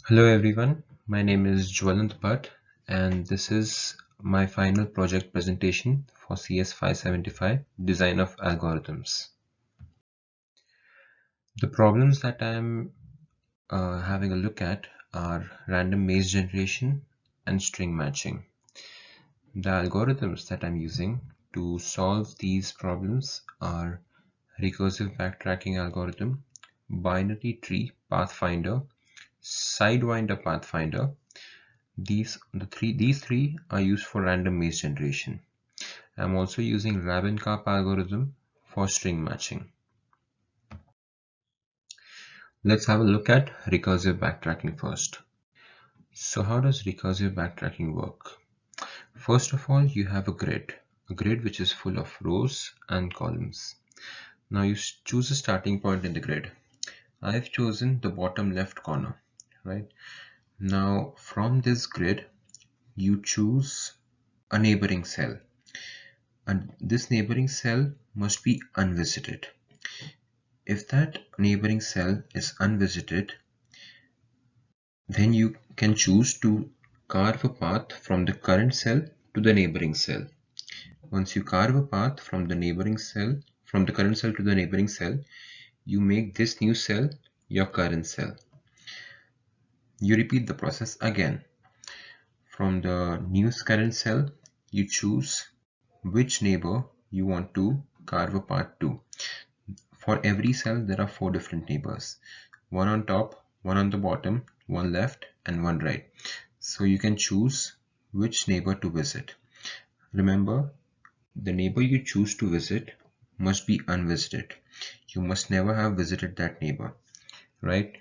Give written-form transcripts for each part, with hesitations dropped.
Hello everyone, my name is Jwalant Bhatt and this is my final project presentation for CS 575 Design of Algorithms. The problems that I'm having a look at are random maze generation and string matching. The algorithms that I'm using to solve these problems are Recursive Backtracking algorithm, Binary Tree Pathfinder, Sidewinder Pathfinder. These three are used for random maze generation. I'm also using Rabin Karp algorithm for string matching. Let's have a look at recursive backtracking first. So how does recursive backtracking work? First of all, you have a grid which is full of rows and columns. Now you choose a starting point in the grid. I've chosen the bottom left corner, right? Now from this grid, you choose a neighboring cell. And this neighboring cell must be unvisited. If that neighboring cell is unvisited, then you can choose to carve a path from the current cell to the neighboring cell. Once you carve a path from the neighboring cell, from the current cell to the neighboring cell, you make this new cell your current cell. You repeat the process again. From the new current cell, you choose which neighbor you want to carve a path to. For every cell, there are 4 different neighbors. One on top, one on the bottom, one left, and one right. So you can choose which neighbor to visit. Remember, the neighbor you choose to visit must be unvisited. You must never have visited that neighbor, right?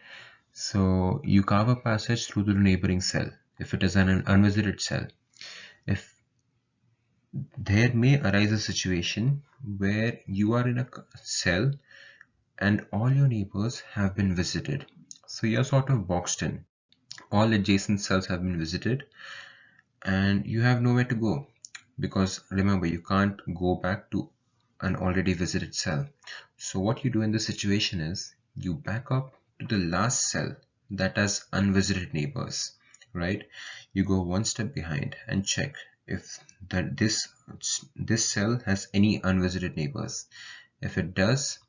So you carve a passage through the neighboring cell if it is an unvisited cell. If there may arise a situation where you are in a cell and all your neighbors have been visited. So you're sort of boxed in. All adjacent cells have been visited and you have nowhere to go because remember, you can't go back to an already visited cell. So what you do in this situation is you back up to the last cell that has unvisited neighbors, right? You go one step behind and check if this cell has any unvisited neighbors. If it does,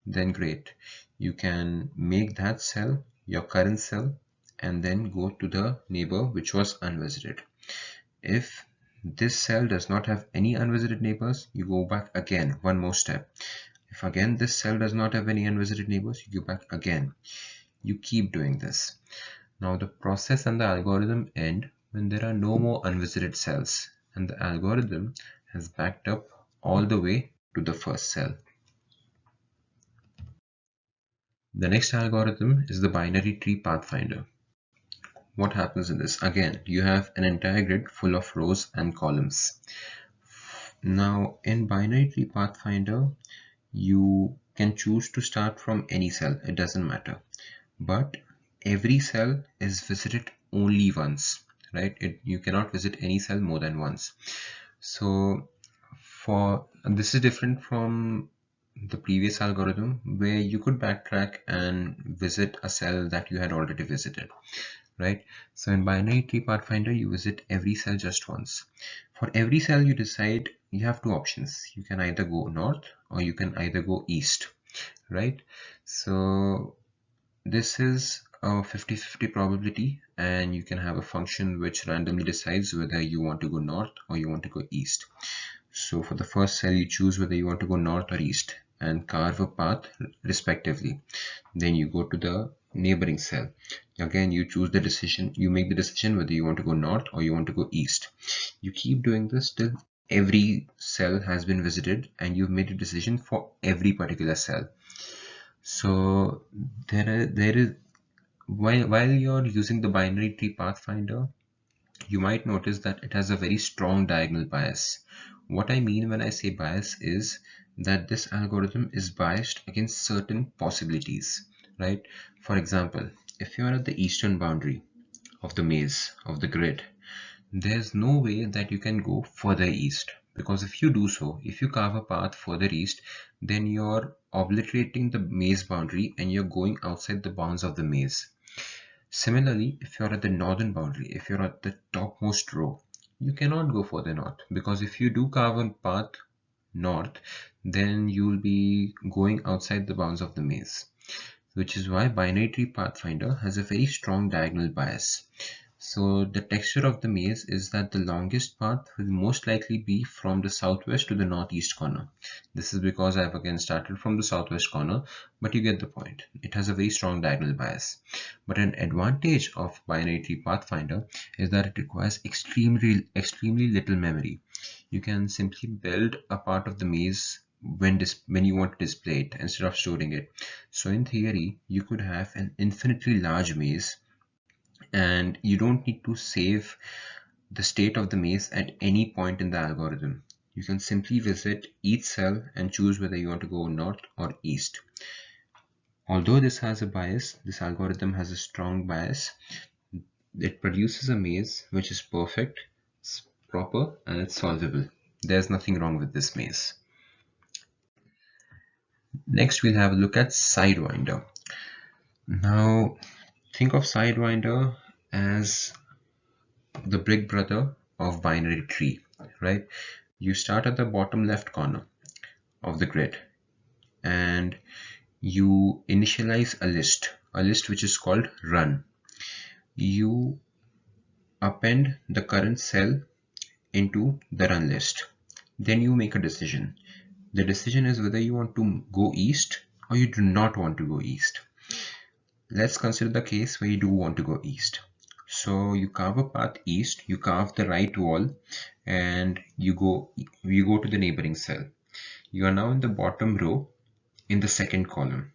then great. You can make that cell your current cell and then go to the neighbor which was unvisited. If this cell does not have any unvisited neighbors, you go back again, one more step. If again this cell does not have any unvisited neighbors, you go back again. You keep doing this. Now the process and the algorithm end when there are no more unvisited cells and the algorithm has backed up all the way to the first cell. The next algorithm is the binary tree pathfinder. What happens in this? Again, you have an entire grid full of rows and columns. Now in binary tree pathfinder, you can choose to start from any cell, it doesn't matter, but every cell is visited only once, right? You cannot visit any cell more than once. So this is different from the previous algorithm where you could backtrack and visit a cell that you had already visited, right? So in binary tree pathfinder, you visit every cell just once. For every cell you decide, you have two options. You can either go north or you can either go east, right? So this is a 50-50 probability and you can have a function which randomly decides whether you want to go north or you want to go east. So for the first cell, you choose whether you want to go north or east and carve a path respectively. Then you go to the neighboring cell. Again, you choose the decision, you make the decision whether you want to go north or you want to go east. You keep doing this till every cell has been visited and you've made a decision for every particular cell. So there is while you're using the binary tree pathfinder, you might notice that it has a very strong diagonal bias. What I mean when I say bias is that this algorithm is biased against certain possibilities, right? For example, if you are at the eastern boundary of the maze, of the grid, there's no way that you can go further east, because if you do so, if you carve a path further east, then you're obliterating the maze boundary and you're going outside the bounds of the maze. Similarly, if you're at the northern boundary, if you're at the topmost row, you cannot go further north, because if you do carve a path north, then you'll be going outside the bounds of the maze, which is why Binary Tree Pathfinder has a very strong diagonal bias. So the texture of the maze is that the longest path will most likely be from the southwest to the northeast corner. This is because I've again started from the southwest corner, but you get the point. It has a very strong diagonal bias. But an advantage of Binary Tree Pathfinder is that it requires extremely little memory. You can simply build a part of the maze when you want to display it instead of storing it. So in theory, you could have an infinitely large maze, and you don't need to save the state of the maze at any point in the algorithm. You can simply visit each cell and choose whether you want to go north or east. Although this has a bias, this algorithm has a strong bias. It produces a maze which is perfect, it's proper, and it's solvable. There's nothing wrong with this maze. Next, we'll have a look at Sidewinder. Now, think of Sidewinder as the big brother of binary tree, right? You start at the bottom left corner of the grid and you initialize a list which is called run. You append the current cell into the run list. Then you make a decision. The decision is whether you want to go east or you do not want to go east. Let's consider the case where you do want to go east. So you carve a path east, you carve the right wall, and you go to the neighboring cell. You are now in the bottom row in the second column,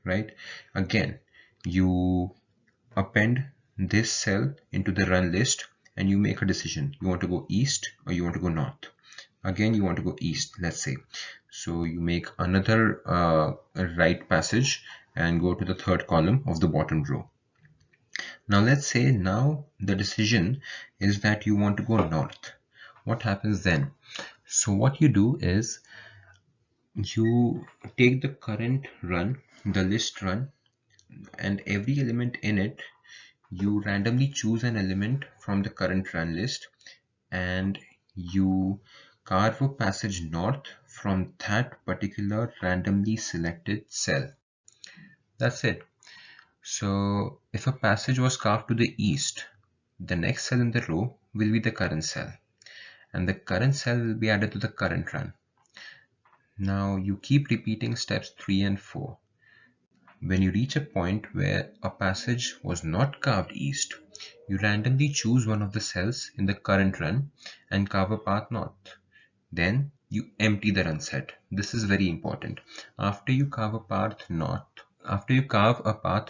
right? Again, you append this cell into the run list and you make a decision. You want to go east or you want to go north. Again, you want to go east, let's say. So you make another right passage and go to the third column of the bottom row. Now let's say now the decision is that you want to go north. What happens then? So what you do is you take the current run, the list run, and every element in it, you randomly choose an element from the current run list and you carve a passage north from that particular randomly selected cell. That's it. So if a passage was carved to the east, the next cell in the row will be the current cell, and the current cell will be added to the current run. Now you keep repeating steps 3 and 4. When you reach a point where a passage was not carved east, you randomly choose one of the cells in the current run and carve a path north. Then you empty the run set. This is very important. After you carve a path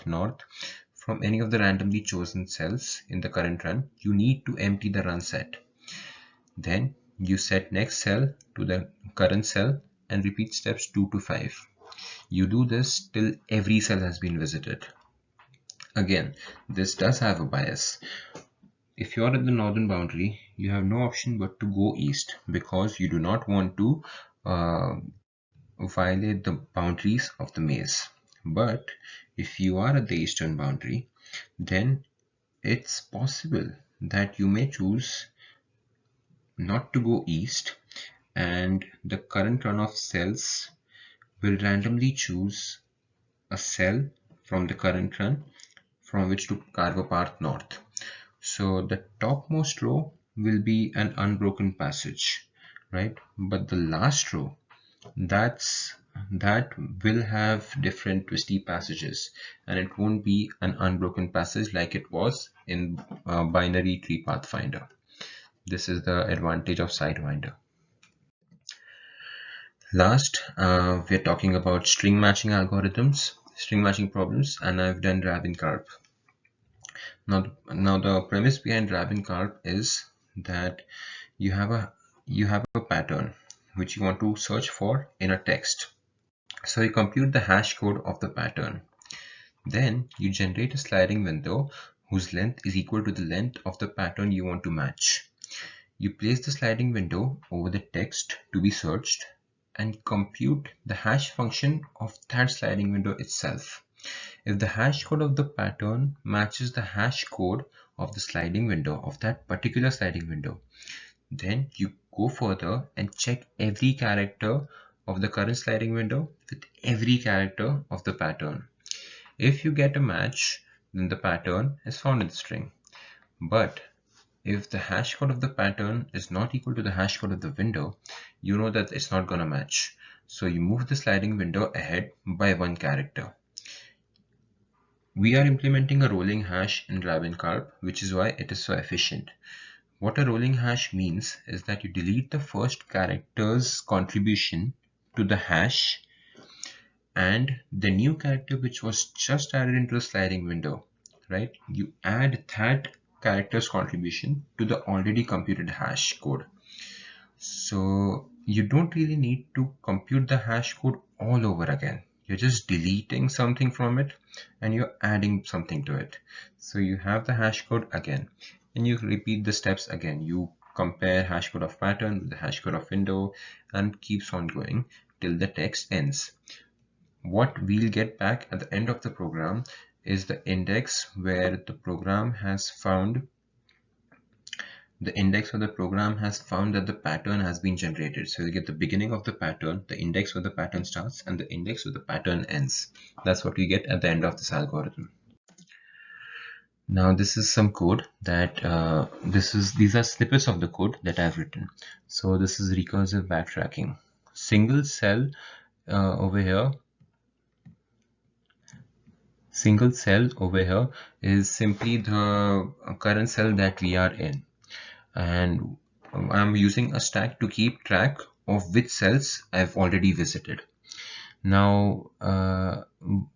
north from any of the randomly chosen cells in the current run, you need to empty the run set. Then you set next cell to the current cell and repeat steps 2 to 5. You do this till every cell has been visited. Again, this does have a bias. If you are at the northern boundary, you have no option but to go east because you do not want to violate the boundaries of the maze. But if you are at the eastern boundary, then it's possible that you may choose not to go east, and the current run of cells will randomly choose a cell from the current run from which to carve a path north. So the topmost row will be an unbroken passage, right? But the last row, that will have different twisty passages, and it won't be an unbroken passage like it was in Binary Tree Pathfinder. This is the advantage of Sidewinder. Last, we're talking about string matching algorithms, string matching problems, and I've done Rabin Karp. Now the premise behind Rabin Karp is that you have a pattern which you want to search for in a text. So you compute the hash code of the pattern. Then you generate a sliding window whose length is equal to the length of the pattern you want to match. You place the sliding window over the text to be searched and compute the hash function of that sliding window itself. If the hash code of the pattern matches the hash code of the sliding window, of that particular sliding window, then you go further and check every character of the current sliding window with every character of the pattern. If you get a match, then the pattern is found in the string. But if the hash code of the pattern is not equal to the hash code of the window, you know that it's not going to match. So you move the sliding window ahead by one character. We are implementing a rolling hash in Rabin Karp, which is why it is so efficient. What a rolling hash means is that you delete the first character's contribution to the hash and the new character which was just added into the sliding window, right? You add that character's contribution to the already computed hash code. So you don't really need to compute the hash code all over again. You're just deleting something from it and you're adding something to it. So you have the hash code again and you repeat the steps again. You compare hash code of pattern with the hash code of window and keeps on going till the text ends. What we'll get back at the end of the program is the index where the program has found that the pattern has been generated. So you get the beginning of the pattern, the index where the pattern starts, and the index where the pattern ends. That's what we get at the end of this algorithm. Now this is some code that these are snippets of the code that I've written. So this is recursive backtracking. Single cell over here. Single cell over here is simply the current cell that we are in. And I'm using a stack to keep track of which cells I've already visited. Now,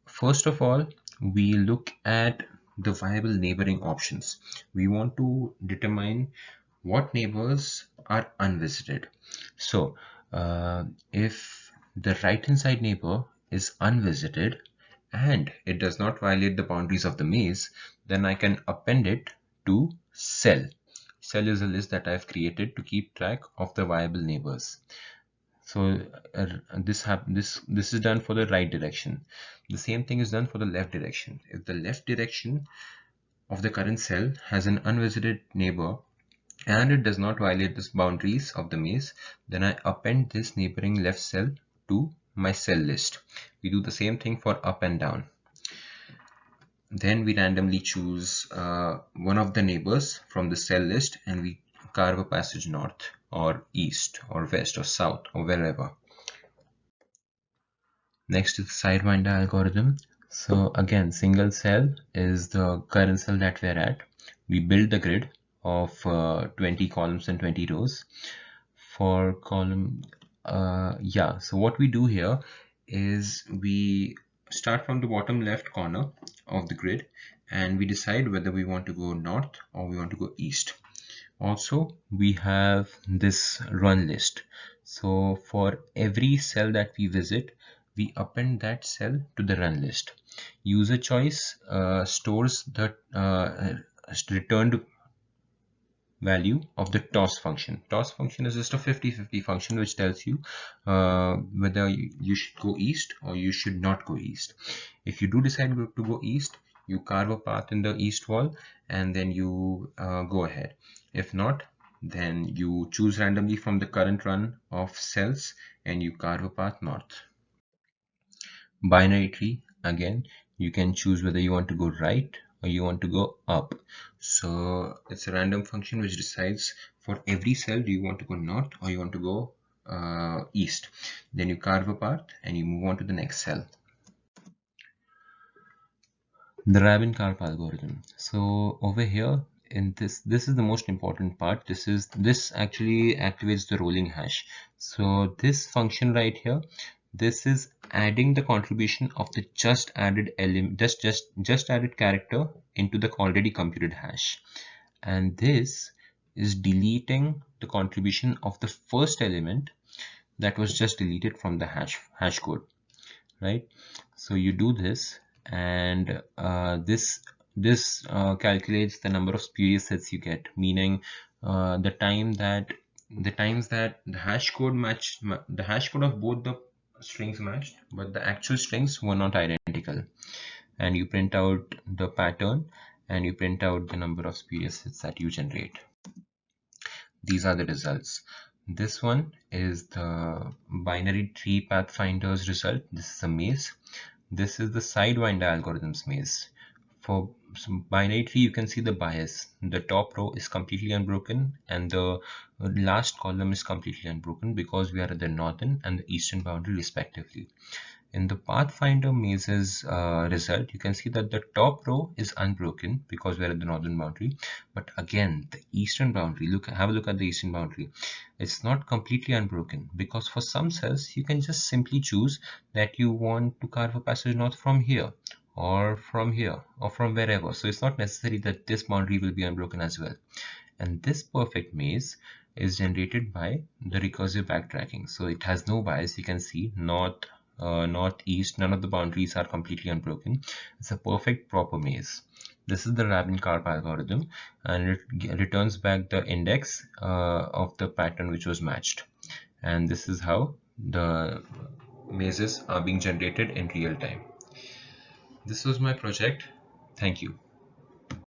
first of all, we look at the viable neighboring options. We want to determine what neighbors are unvisited. So, if the right-hand side neighbor is unvisited and it does not violate the boundaries of the maze, then I can append it to cell. Cell is a list that I've created to keep track of the viable neighbors. So this is done for the right direction. The same thing is done for the left direction. If the left direction of the current cell has an unvisited neighbor and it does not violate the boundaries of the maze, then I append this neighboring left cell to my cell list. We do the same thing for up and down. Then we randomly choose one of the neighbors from the cell list and we carve a passage north or east or west or south or wherever. Next is the Sidewinder algorithm. So again, single cell is the current cell that we're at. We build the grid of 20 columns and 20 rows. For column, so what we do here is we start from the bottom left corner of the grid and we decide whether we want to go north or we want to go east. Also, we have this run list. So for every cell that we visit, we append that cell to the run list. User choice stores the returned value of the toss function. Toss function is just a 50-50 function which tells you whether you should go east or you should not go east. If you do decide to go east, you carve a path in the east wall and then you go ahead. If not, then you choose randomly from the current run of cells and you carve a path north. Binary tree, again, you can choose whether you want to go right or you want to go up. So it's a random function which decides for every cell, do you want to go north or you want to go east. Then you carve a path and you move on to the next cell. The Rabin Karp algorithm. So over here in this is the most important part. This actually activates the rolling hash. So this function right here, this is adding the contribution of the just added element, just added character into the already computed hash, and this is deleting the contribution of the first element that was just deleted from the hash code, right? So you do this and this calculates the number of spurious sets you get, meaning the times that the hash code of both the strings matched but the actual strings were not identical, and you print out the pattern, and you print out the number of spurious hits that you generate. These are the results. This one is the binary tree pathfinder's result. This is a maze. This is the Sidewinder algorithm's maze. For some binary tree, you can see the bias. The top row is completely unbroken and the last column is completely unbroken because we are at the northern and the eastern boundary respectively. In the Pathfinder maze's result, you can see that the top row is unbroken because we're at the northern boundary. But again, the eastern boundary, have a look at the eastern boundary. It's not completely unbroken because for some cells, you can just simply choose that you want to carve a passage north from here or from here or from wherever. So it's not necessary that this boundary will be unbroken as well. And this perfect maze is generated by the recursive backtracking. So it has no bias. You can see north, northeast, none of the boundaries are completely unbroken. It's a perfect proper maze. This is the Rabin Karp algorithm, and it returns back the index of the pattern which was matched. And this is how the mazes are being generated in real time. This was my project. Thank you.